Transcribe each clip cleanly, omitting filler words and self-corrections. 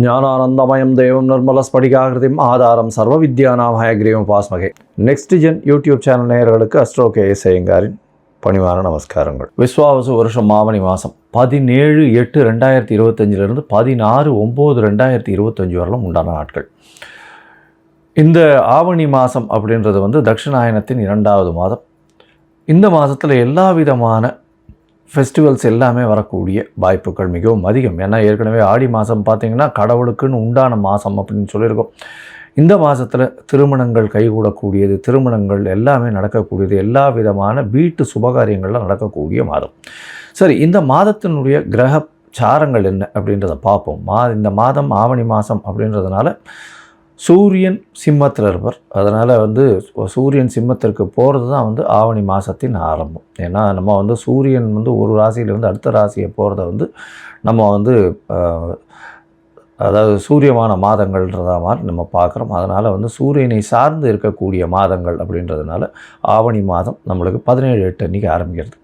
ஞானானந்தமயம் தேவம் நிர்மலஸ்படிகாகிருதிம் ஆதாரம் சர்வ வித்யானாம் ஹயக்ரீவம் பாஸ்மகே. நெக்ஸ்ட் ஜென் யூடியூப் சேனல் நேயர்களுக்கு அஸ்ட்ரோ கேஎஸ் ஐயங்காரின் பணிவான நமஸ்காரங்கள். விஸ்வாவசு வருஷம் ஆவணி மாதம் 17/8/2025 16/9/2025 வரலும் உண்டான நாட்கள். இந்த ஆவணி மாதம் அப்படின்றது தட்சிணாயனத்தின் 2வது மாதம். இந்த மாதத்தில் எல்லா விதமான ஃபெஸ்டிவல்ஸ் எல்லாமே வரக்கூடிய வாய்ப்புகள் மிகவும் அதிகம். ஏன்னா ஏற்கனவே ஆடி மாதம் பார்த்திங்கன்னா கடவுளுக்குன்னு உண்டான மாதம் அப்படின்னு சொல்லியிருக்கோம். இந்த மாதத்தில் திருமணங்கள் கைகூடக்கூடியது, திருமணங்கள் எல்லாமே நடக்கக்கூடியது, எல்லா விதமான வீட்டு சுபகாரியங்கள்லாம் நடக்கக்கூடிய மாதம். சரி, இந்த மாதத்தினுடைய கிரக சாரங்கள் என்ன அப்படின்றத பார்ப்போம். இந்த மாதம் ஆவணி மாதம் அப்படின்றதுனால சூரியன் சிம்மத்தில் இருப்பார். அதனால் சூரியன் சிம்மத்திற்கு போகிறது தான் ஆவணி மாதத்தின் ஆரம்பம். ஏன்னா நம்ம சூரியன் ஒரு ராசியிலிருந்து அடுத்த ராசியை போகிறத நம்ம அதாவது சூரியமான மாதங்கள்ன்றத மாதிரி நம்ம பார்க்குறோம். அதனால் சூரியனை சார்ந்து இருக்கக்கூடிய மாதங்கள் அப்படின்றதுனால ஆவணி மாதம் நம்மளுக்கு 17/8 அன்றைக்கி ஆரம்பிக்கிறது.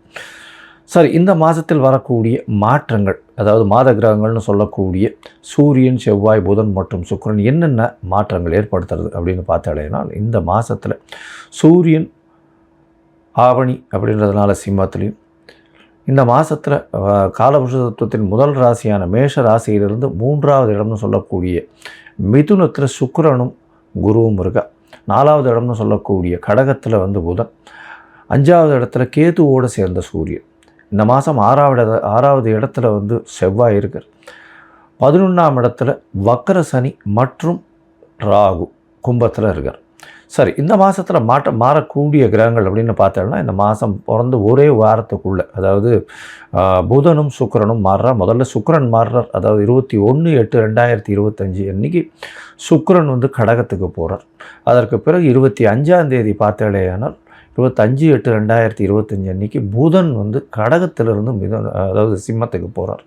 சரி, இந்த மாதத்தில் வரக்கூடிய மாற்றங்கள், அதாவது மாத கிரகங்கள்னு சொல்லக்கூடிய சூரியன், செவ்வாய், புதன் மற்றும் சுக்கிரன் என்னென்ன மாற்றங்கள் ஏற்படுத்துறது அப்படின்னு பார்த்தாலேனா, இந்த மாதத்தில் சூரியன் ஆவணி அப்படின்றதுனால சிம்மத்திலையும், இந்த மாதத்தில் காலபுருஷ தத்துவத்தின் முதல் ராசியான மேஷ ராசியிலிருந்து 3வது இடம்னு சொல்லக்கூடிய மிதுனத்தில் சுக்கிரனும் குருவும் இருக்கா. 4வது இடம்னு சொல்லக்கூடிய கடகத்தில் புதன், 5வது இடத்துல கேதுவோடு சேர்ந்த சூரியன். இந்த மாதம் 6வது இடத்துல செவ்வாய் இருக்கார். 11ஆம் இடத்துல வக்கர சனி மற்றும் ராகு கும்பத்தில் இருக்கார். சரி, இந்த மாதத்தில் மாறக்கூடிய கிரகங்கள் அப்படின்னு பார்த்தோம்னா, இந்த மாதம் பிறந்து ஒரே வாரத்துக்குள்ளே, அதாவது புதனும் சுக்கிரனும் மாறுறார். முதல்ல சுக்கிரன் மாறுறார். அதாவது 21/8/2025 அன்றைக்கி சுக்கிரன் கடகத்துக்கு போகிறார். அதற்கு பிறகு 25ஆம் தேதி பார்த்தேடையானால் 25/8/2025 அன்றைக்கி புதன் கடகத்திலிருந்து அதாவது சிம்மத்துக்கு போகிறார்.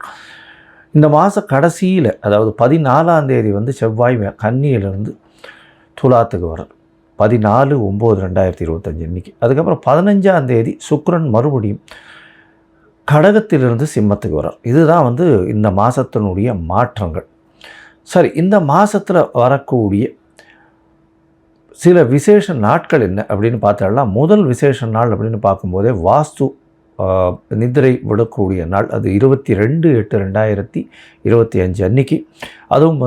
இந்த மாத கடைசியில், அதாவது 14ஆம் தேதி செவ்வாய் கன்னியிலிருந்து துலாத்துக்கு வர்றார். 14/9/2025 அன்றைக்கி. அதுக்கப்புறம் 15ஆம் தேதி சுக்கிரன் மறுபடியும் கடகத்திலிருந்து சிம்மத்துக்கு வர்றார். இதுதான் இந்த மாதத்தினுடைய மாற்றங்கள். சரி, இந்த மாதத்தில் வரக்கூடிய சில விசேஷ நாட்கள் என்ன அப்படின்னு பார்த்தோம்னா, முதல் விசேஷ நாள் அப்படின்னு பார்க்கும்போதே வாஸ்து நிதிரை விடக்கூடிய நாள். அது 22/8/2025 அன்றைக்கி. அதுவும்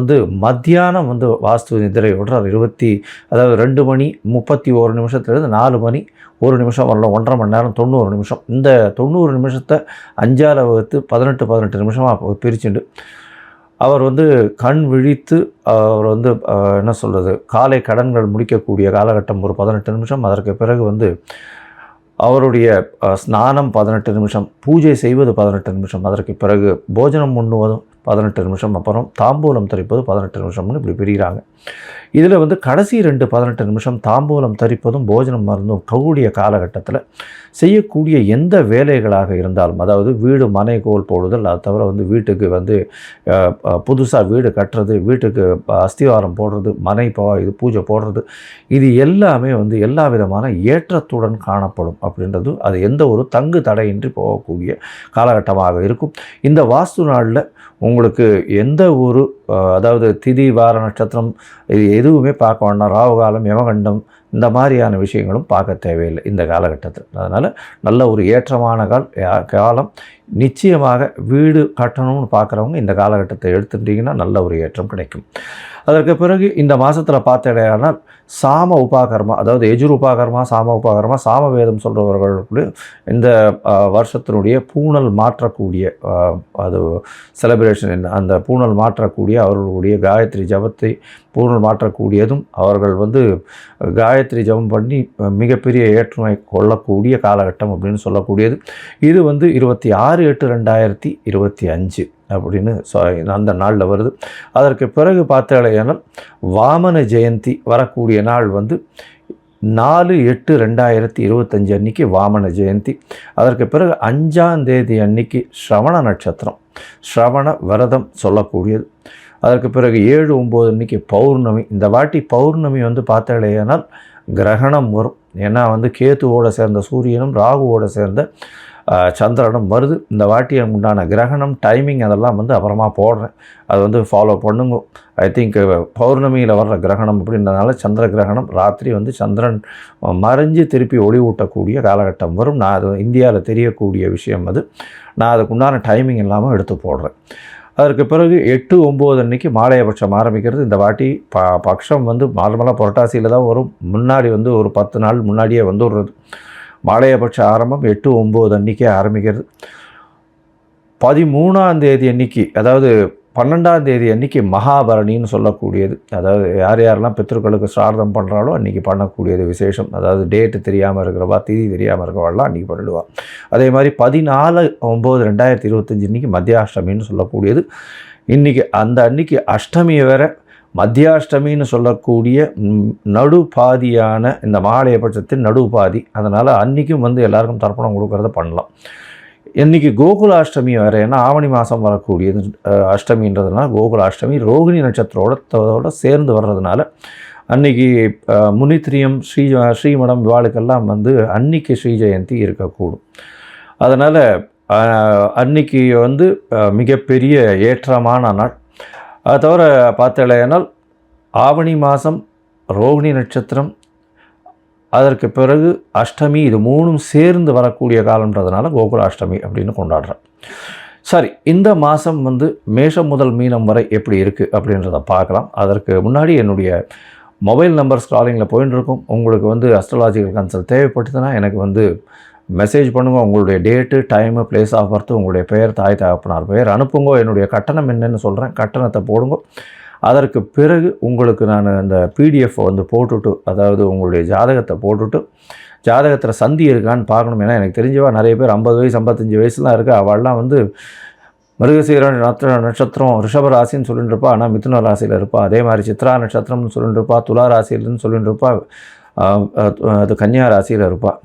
மத்தியானம் வாஸ்து நிதிரை விடுறார். அதாவது 2 மணி 31 நிமிஷத்துலேருந்து 4 மணி 1 நிமிஷம் வரலாம், 1.5 மணி நேரம் 90 நிமிஷம். இந்த 90 நிமிஷத்தை 5ஆல் வகுத்து 18 நிமிஷமாக பிரிச்சுண்டு அவர் கண் விழித்து அவர் என்ன சொல்கிறது, காலை கடன்கள் முடிக்கக்கூடிய காலகட்டம் ஒரு 18 நிமிஷம். அதற்கு பிறகு அவருடைய ஸ்நானம் 18 நிமிஷம், பூஜை செய்வது 18 நிமிஷம், அதற்கு பிறகு போஜனம் உண்ணுவதும் 18 நிமிஷம், அப்புறம் தாம்பூலம் தரிப்பது 18 நிமிஷம்னு இப்படி பிரிகிறாங்க. இதில் கடைசி 18 நிமிஷம் தாம்பூலம் தரிப்பதும் போஜனம் மருந்தும் கூடிய காலகட்டத்தில் செய்யக்கூடிய எந்த வேலைகளாக இருந்தாலும், அதாவது வீடு மனை கோல் போடுதல், அது தவிர வீட்டுக்கு புதுசாக வீடு கட்டுறது, வீட்டுக்கு அஸ்திவாரம் போடுறது, மனை இது பூஜை போடுறது, இது எல்லாமே எல்லா விதமான ஏற்றத்துடன் காணப்படும் அப்படின்றது. அது எந்த ஒரு தங்கு தடையின்றி போகக்கூடிய காலகட்டமாக இருக்கும். இந்த வாஸ்து நாளில் உங்களுக்கு எந்த ஒரு அதாவது திதி வார நட்சத்திரம் இது எதுவுமே பார்க்க வேண்டாம். ராகுகாலம், யமகண்டம் இந்த மாதிரியான விஷயங்களும் பார்க்க தேவையில்லை இந்த காலகட்டத்தில். அதனால் நல்ல ஒரு ஏற்றமான காலம். நிச்சயமாக வீடு கட்டணும்னு பார்க்குறவங்க இந்த காலகட்டத்தை எடுத்துட்டிங்கன்னா நல்ல ஒரு ஏற்றம் கிடைக்கும். அதற்கு பிறகு இந்த மாதத்தில் பார்த்தடையானால் சாம உபாகர்மா, அதாவது எஜுர் உபாகர்மா, சாம உபாகர்மா, சாமவேதம் சொல்கிறவர்களுக்கு இந்த வருஷத்தினுடைய பூணல் மாற்றக்கூடிய அது செலிப்ரேஷன் என்ன, அந்த பூணல் மாற்றக்கூடிய அவர்களுடைய காயத்ரி ஜபத்தை பூணல் மாற்றக்கூடியதும், அவர்கள் காயத்ரி ஜபம் பண்ணி மிகப்பெரிய ஏற்றுமை கொள்ளக்கூடிய காலகட்டம் அப்படின்னு சொல்லக்கூடியது. இது 26/8/2025 அப்படின்னு அந்த நாளில் வருது. அதற்கு பிறகு பார்த்தாலேயானால் வாமன ஜெயந்தி வரக்கூடிய நாள் 4/8/2025 அன்றைக்கி வாமன ஜெயந்தி. அதற்கு பிறகு 5ஆம் தேதி அன்னைக்கு ஸ்ரவண நட்சத்திரம், ஸ்ரவண விரதம் சொல்லக்கூடியது. அதற்கு பிறகு 7/9 அன்றைக்கி பௌர்ணமி. இந்த வாட்டி பௌர்ணமி பார்த்தாலேயானால் கிரகணம் வரும். ஏன்னா கேத்துவோடு சேர்ந்த சூரியனும் ராகுவோடு சேர்ந்த சந்திரனும் வருது. இந்த வாட்டி உண்டான கிரகணம் டைமிங் அதெல்லாம் வந்து அப்புறமா போடுறேன். அது வந்து ஃபாலோ பண்ணுங்க. ஐ திங்க் பௌர்ணமியில் வர்ற கிரகணம் அப்படின்றதுனால சந்திர கிரகணம் ராத்திரி வந்து சந்திரன் மறைஞ்சு திருப்பி ஒளி ஊட்டக்கூடிய காலகட்டம் வரும். நான் அது இந்தியாவில் தெரியக்கூடிய விஷயம் அது. நான் அதுக்கு உண்டான டைமிங் இல்லாமல் எடுத்து போடுறேன். அதற்கு பிறகு 8, 9 அன்றைக்கி மாலையபட்சம் ஆரம்பிக்கிறது. இந்த வாட்டி பட்சம் வந்து நார்மலாக புரட்டாசியில் தான் வரும். முன்னாடி வந்து ஒரு 10 நாள் முன்னாடியே வந்துடுறது. மாலையபட்ச ஆரம்பம் 8, 9 அன்றைக்கே ஆரம்பிக்கிறது. 13ஆம் தேதி அன்றைக்கி, அதாவது 12ஆம் தேதி அன்றைக்கி மகாபரணின்னு சொல்லக்கூடியது. அதாவது யாரெல்லாம் பித்ருக்களுக்கு ஸ்ரார்த்தம் பண்ணுறாலோ அன்றைக்கி பண்ணக்கூடியது விசேஷம். அதாவது டேட்டு தெரியாமல் இருக்கிறவா, திதி தெரியாமல் இருக்கிறவாள்லாம் அன்றைக்கி பண்ணிடுவாள். அதே மாதிரி 14/9/2025 இன்றைக்கி மத்தியாஷ்டமின்னு சொல்லக்கூடியது. இன்றைக்கி அந்த அன்றைக்கி அஷ்டமியை வேற மத்தியாஷ்டமின்னு சொல்லக்கூடிய நடுபாதியான இந்த மாலையபட்சத்தின் நடுபாதி. அதனால் அன்றைக்கும் வந்து எல்லாருக்கும் தர்ப்பணம் கொடுக்கறத பண்ணலாம். இன்றைக்கி கோகுலாஷ்டமி வேறு, ஏன்னா ஆவணி மாதம் வரக்கூடியது அஷ்டமின்றதுனால கோகுலாஷ்டமி ரோகிணி நட்சத்திரோட சேர்ந்து வர்றதுனால அன்றைக்கி முனித்திரியம் ஸ்ரீமடம் இவாளுக்கெல்லாம் வந்து அன்றைக்கி ஸ்ரீ ஜெயந்தி இருக்கக்கூடும். அதனால் அன்றைக்கி வந்து மிகப்பெரிய ஏற்றமான நாள். அதை தவிர பார்த்தலையானால் ஆவணி மாதம் ரோகிணி நட்சத்திரம், அதற்கு பிறகு அஷ்டமி, இது 3ம் சேர்ந்து வரக்கூடிய காலன்றதுனால கோகுலாஷ்டமி அப்படின்னு கொண்டாடுறேன். சரி, இந்த மாதம் வந்து மேஷம் முதல் மீனம் வரை எப்படி இருக்குது அப்படின்றத பார்க்கலாம். அதற்கு முன்னாடி என்னுடைய மொபைல் நம்பர் ஸ்க்ராலிங்கில் போயின்னு இருக்கும். உங்களுக்கு வந்து அஸ்ட்ராலாஜிக்கல் கன்சல்ட் தேவைப்பட்டதுன்னா எனக்கு வந்து மெசேஜ் பண்ணுங்கள். உங்களுடைய date, time, place of birth, உங்களுடைய பெயர், தாய் தகப்பனார் பெயர் அனுப்புங்க. என்னுடைய கட்டணம் என்னென்னு சொல்கிறேன், கட்டணத்தை போடுங்க. அதற்கு பிறகு உங்களுக்கு நான் அந்த பிடிஎஃப் வந்து போட்டுவிட்டு, அதாவது உங்களுடைய ஜாதகத்தை போட்டுவிட்டு, ஜாதகத்தில் சந்தி இருக்கான்னு பார்க்கணும். ஏன்னா எனக்கு தெரிஞ்சவா நிறைய பேர் 50 வயசு 55 வயசுலாம் இருக்குது. அவள்லாம் வந்து மிருகசீர நட்சத்திரம் ரிஷப ராசின்னு சொல்லிட்டு இருப்பா, ஆனால் மிதுன ராசியில் இருப்பாள். அதே மாதிரி சித்ரா நட்சத்திரம்னு சொல்லிட்டு இருப்பா, துலா ராசியில்னு சொல்லிட்டு இருப்பா, அது கன்னியா ராசியில் இருப்பாள்.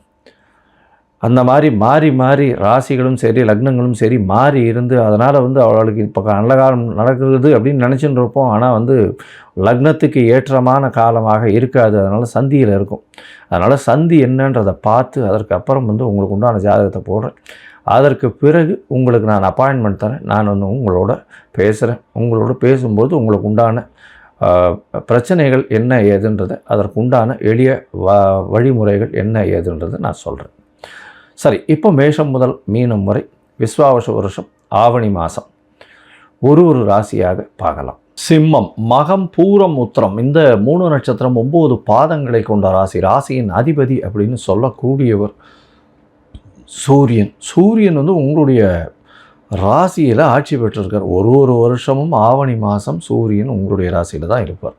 அந்த மாதிரி மாறி மாறி ராசிகளும் சரி லக்னங்களும் சரி மாறி இருந்து, அதனால் வந்து அவளுக்கு இப்போ நல்ல காலம் நடக்குது அப்படின்னு நினச்சின்னு இருப்போம். ஆனால் வந்து லக்னத்துக்கு ஏற்றமான காலமாக இருக்காது. அதனால் சந்தியில் இருக்கும். அதனால் சந்தி என்னன்றதை பார்த்து அதற்கு அப்புறம் வந்து உங்களுக்கு உண்டான ஜாதகத்தை போடுறேன். அதற்கு பிறகு உங்களுக்கு நான் அப்பாயின்மெண்ட் தரேன். நான் வந்து உங்களோட பேசுகிறேன். உங்களோட பேசும்போது உங்களுக்கு உண்டான பிரச்சனைகள் என்ன ஏதுன்றதை, அதற்கு உண்டான எளிய வழிமுறைகள் என்ன ஏதுன்றதை நான் சொல்கிறேன். சரி, இப்போ மேஷம் முதல் மீனம் வரை விஸ்வாவச வருஷம் ஆவணி மாதம் ஒரு ராசியாக பார்க்கலாம். சிம்மம், மகம், பூரம், உத்திரம், இந்த 3 நட்சத்திரம் 9 பாதங்களை கொண்ட ராசி. ராசியின் அதிபதி அப்படின்னு சொல்லக்கூடியவர் சூரியன். சூரியன் வந்து உங்களுடைய ராசியில் ஆட்சி பெற்றிருக்கார். ஒரு வருஷமும் ஆவணி மாதம் சூரியன் உங்களுடைய ராசியில் தான் இருப்பார்.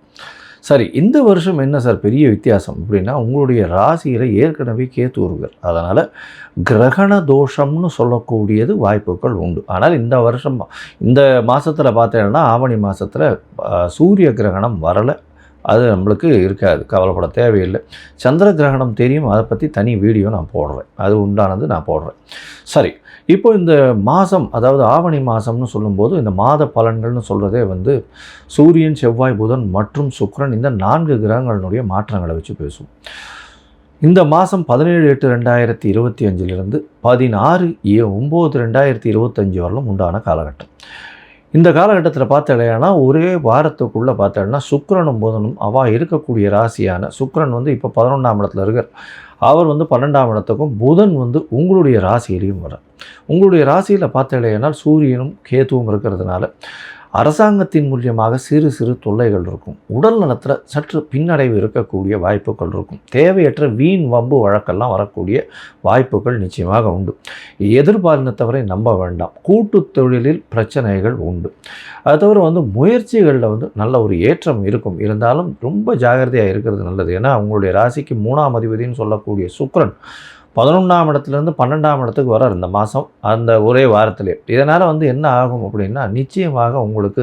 சரி, இந்த வருஷம் என்ன சார் பெரிய வித்தியாசம் அப்படின்னா, உங்களுடைய ராசியில் ஏற்கனவே கேத்து இருக்கார். அதனால் கிரகண தோஷம்னு சொல்லக்கூடியது வாய்ப்புகள் உண்டு. ஆனால் இந்த வருஷம் இந்த மாதத்தில் பார்த்தீங்கன்னா ஆவணி மாதத்தில் சூரிய கிரகணம் வரலை. அது நம்மளுக்கு இருக்காது, கவலைப்பட தேவையில்லை. சந்திர கிரகணம் தெரியும், அதை பற்றி தனி வீடியோ நான் போடுறேன். அது உண்டானது நான் போடுறேன். சரி, இப்போ இந்த மாதம், அதாவது ஆவணி மாதம்னு சொல்லும்போது இந்த மாத பலன்கள்னு சொல்கிறதே வந்து சூரியன், செவ்வாய், புதன் மற்றும் சுக்கிரன், இந்த 4 கிரகங்களினுடைய மாற்றங்களை வச்சு பேசுவோம். இந்த மாதம் 17/8/2025 16/9/2025 வரலும் உண்டான காலகட்டம். இந்த காலகட்டத்தில் பார்த்தேன்னா ஒரே வாரத்துக்குள்ளே பார்த்தேன்னா சுக்கிரனும் புதனும் அவள் இருக்கக்கூடிய ராசியான சுக்கிரன் வந்து இப்போ 11ஆம் இடத்துல இருக்கார். அவர் வந்து 12ஆம் இடத்துக்கும், புதன் வந்து உங்களுடைய ராசியிலையும் வர. உங்களுடைய ராசியில் பார்த்தேன்னா சூரியனும் கேதுவும் இருக்கிறதுனால அரசாங்கத்தின் மூலியமாக சிறு சிறு தொல்லைகள் இருக்கும். உடல் நலத்தில் சற்று பின்னடைவு இருக்கக்கூடிய வாய்ப்புகள் இருக்கும். தேவையற்ற வீண் வம்பு வழக்கெல்லாம் வரக்கூடிய வாய்ப்புகள் நிச்சயமாக உண்டு. எதிர்பாலினத்தவரை நம்ப வேண்டாம். கூட்டு தொழிலில் பிரச்சனைகள் உண்டு. அது தவிர வந்து முயற்சிகளில் வந்து நல்ல ஒரு ஏற்றம் இருக்கும். இருந்தாலும் ரொம்ப ஜாகிரதையாக இருக்கிறது நல்லது. ஏன்னா உங்களுடைய ராசிக்கு 3ஆம் அதிபதினு சொல்லக்கூடிய சுக்கிரன் 11ஆம் இடத்துலேருந்து 12ஆம் இடத்துக்கு வரார் இந்த மாதம், அந்த ஒரே வாரத்திலே. இதனால் வந்து என்ன ஆகும் அப்படின்னா, நிச்சயமாக உங்களுக்கு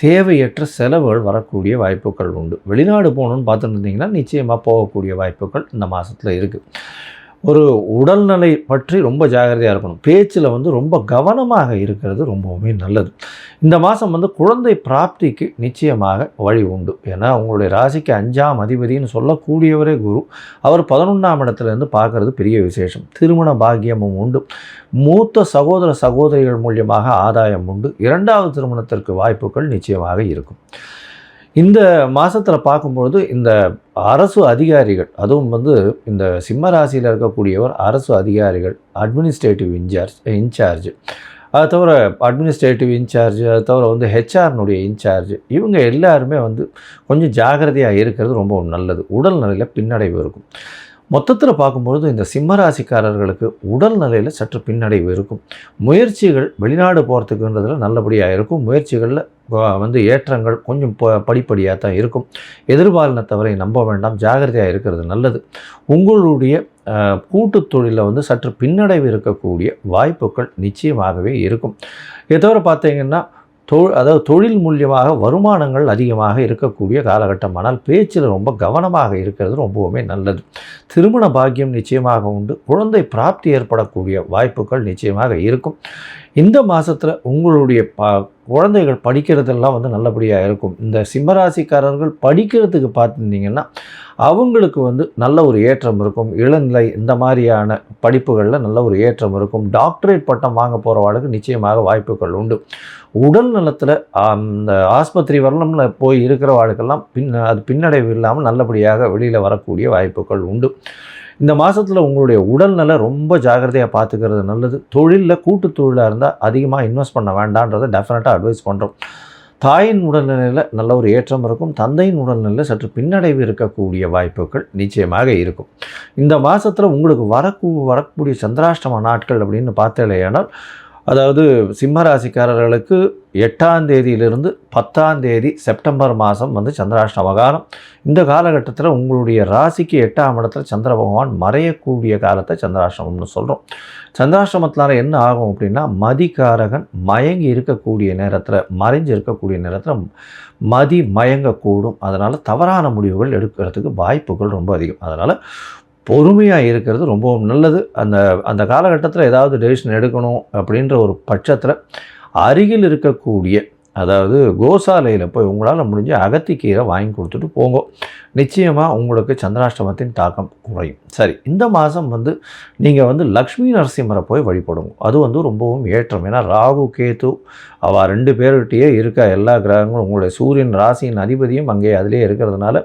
தேவையற்ற செலவுகள் வரக்கூடிய வாய்ப்புகள் உண்டு. வெளிநாடு போகணுன்னு பார்த்துட்டு இருந்தீங்கன்னா நிச்சயமாக போகக்கூடிய வாய்ப்புகள் இந்த மாதத்தில் இருக்குது. ஒரு உடல்நிலை பற்றி ரொம்ப ஜாக்கிரதையாக இருக்கணும். பேச்சில் வந்து ரொம்ப கவனமாக இருக்கிறது ரொம்பவுமே நல்லது. இந்த மாதம் வந்து குழந்தை பிராப்திக்கு நிச்சயமாக வழி உண்டு. ஏன்னா உங்களுடைய ராசிக்கு 5ஆம் அதிபதினு சொல்லக்கூடியவரே குரு. அவர் 11ஆம் இடத்துலேருந்து பார்க்குறது பெரிய விசேஷம். திருமண பாக்கியமும் உண்டு. மூத்த சகோதர சகோதரிகள் மூலியமாக ஆதாயம் உண்டு. 2வது திருமணத்திற்கு வாய்ப்புகள் நிச்சயமாக இருக்கும். இந்த மாதத்தில் பார்க்கும்பொழுது இந்த அரசு அதிகாரிகள், அதுவும் வந்து இந்த சிம்ம ராசியில் இருக்கக்கூடியவர் அரசு அதிகாரிகள், அட்மினிஸ்ட்ரேட்டிவ் இன்சார்ஜ், அது தவிர அட்மினிஸ்ட்ரேட்டிவ் இன்சார்ஜ், அது தவிர வந்து ஹெச்ஆர்னுடைய இன்சார்ஜ், இவங்க எல்லாருமே வந்து கொஞ்சம் ஜாகிரதையாக இருக்கிறது ரொம்ப நல்லது. உடல்நிலையில் பின்னடைவு இருக்கும். மொத்தத்தில் பார்க்கும்பொழுது இந்த சிம்மராசிக்காரர்களுக்கு உடல்நிலையில் சற்று பின்னடைவு இருக்கும். முயற்சிகள் வெளிநாடு போகிறதுக்குன்றதுல நல்லபடியாக இருக்கும். முயற்சிகளில் வந்து ஏற்றங்கள் கொஞ்சம் படிப்படியாக தான் இருக்கும். எதிர்பாலினத்தவரை நம்ப வேண்டாம், ஜாகிரதையாக இருக்கிறது நல்லது. உங்களுடைய கூட்டுத் தொழிலில் வந்து சற்று பின்னடைவு இருக்கக்கூடிய வாய்ப்புகள் நிச்சயமாகவே இருக்கும். இதை தவிர பார்த்தீங்கன்னா அதாவது தொழில் மூலியமாக வருமானங்கள் அதிகமாக இருக்கக்கூடிய காலகட்டம். ஆனால் பேச்சில் ரொம்ப கவனமாக இருக்கிறது ரொம்பவுமே நல்லது. திருமண பாக்கியம் நிச்சயமாக உண்டு. குழந்தை பிராப்தி ஏற்படக்கூடிய வாய்ப்புகள் நிச்சயமாக இருக்கும். இந்த மாதத்தில் உங்களுடைய குழந்தைகள் படிக்கிறதெல்லாம் வந்து நல்லபடியாக இருக்கும். இந்த சிம்மராசிக்காரர்கள் படிக்கிறதுக்கு பார்த்துருந்தீங்கன்னா அவங்களுக்கு வந்து நல்ல ஒரு ஏற்றம் இருக்கும். இளநிலை இந்த மாதிரியான படிப்புகளில் நல்ல ஒரு ஏற்றம் இருக்கும். டாக்டரேட் பட்டம் வாங்க போகிறவாளுக்கு நிச்சயமாக வாய்ப்புகள் உண்டு. உடல் நலத்தில் அந்த ஆஸ்பத்திரி வரலாம்ல போய் இருக்கிறவாளுக்கெல்லாம் அது பின்னடைவு இல்லாமல் நல்லபடியாக வெளியில் வரக்கூடிய வாய்ப்புகள் உண்டு. இந்த மாதத்தில் உங்களுடைய உடல்நலை ரொம்ப ஜாகிரதையாக பார்த்துக்கிறது நல்லது. தொழிலில் கூட்டு தொழிலாக இருந்தால் அதிகமாக இன்வெஸ்ட் பண்ண வேண்டான்றதை டெஃபினட்டாக அட்வைஸ் பண்ணுறோம். தாயின் உடல்நிலையில் நல்ல ஒரு ஏற்றம் இருக்கும். தந்தையின் உடல்நிலையில் சற்று பின்னடைவு இருக்கக்கூடிய வாய்ப்புகள் நிச்சயமாக இருக்கும். இந்த மாதத்தில் உங்களுக்கு வரக்கூடிய சந்திராஷ்டம நாட்கள் அப்படின்னு பார்த்தேனால், அதாவது சிம்மராசிக்காரர்களுக்கு 8ஆம் தேதியிலிருந்து 10ஆம் தேதி செப்டம்பர் மாதம் வந்து சந்திராஷ்டம காலம். இந்த காலகட்டத்தில் உங்களுடைய ராசிக்கு 8ஆம் இடத்துல சந்திர பகவான் மறையக்கூடிய காலத்தை சந்திராஷ்டமம்னு சொல்கிறோம். சந்திராஷ்டமத்தினால என்ன ஆகும் அப்படின்னா, மதிகாரகன் மயங்கி இருக்கக்கூடிய நேரத்தில், மறைஞ்சு இருக்கக்கூடிய நேரத்தில் மதி மயங்கக்கூடும். அதனால் தவறான முடிவுகள் எடுக்கிறதுக்கு வாய்ப்புகள் ரொம்ப அதிகம். அதனால் பொறுமையாக இருக்கிறது ரொம்பவும் நல்லது. அந்த காலகட்டத்தில் ஏதாவது டெசிஷன் எடுக்கணும் அப்படின்ற ஒரு பட்சத்தில் அருகில் இருக்கக்கூடிய, அதாவது கோசாலையில் போய் உங்களால் முடிஞ்ச அகத்திக்கீரை வாங்கி கொடுத்துட்டு போங்க. நிச்சயமாக உங்களுக்கு சந்திராஷ்டமத்தின் தாக்கம் குறையும். சரி, இந்த மாதம் வந்து நீங்கள் வந்து லக்ஷ்மி நரசிம்மரை போய் வழிபடுங்க. அது வந்து ரொம்பவும் ஏற்றம். ஏன்னா ராகு கேது அவள் 2 பேர்கிட்டயே இருக்க எல்லா கிரகங்களும், உங்களுடைய சூரியன் ராசியின் அதிபதியும் அங்கே அதிலே இருக்கிறதுனால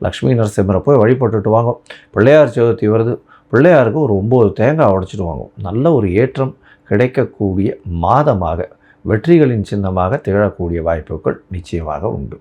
லக்ஷ்மி நரசிம்மரை போய் வழிபட்டுட்டு வாங்க. பிள்ளையார் சதுர்த்தி வருது, பிள்ளையாருக்கு ஒரு 9 தேங்காய் உடைச்சிட்டு வாங்க. நல்ல ஒரு ஏற்றம் கிடைக்கக்கூடிய மாதமாக, வெற்றிகளின் சின்னமாக திகழக்கூடிய வாய்ப்புகள் நிச்சயமாக உண்டு.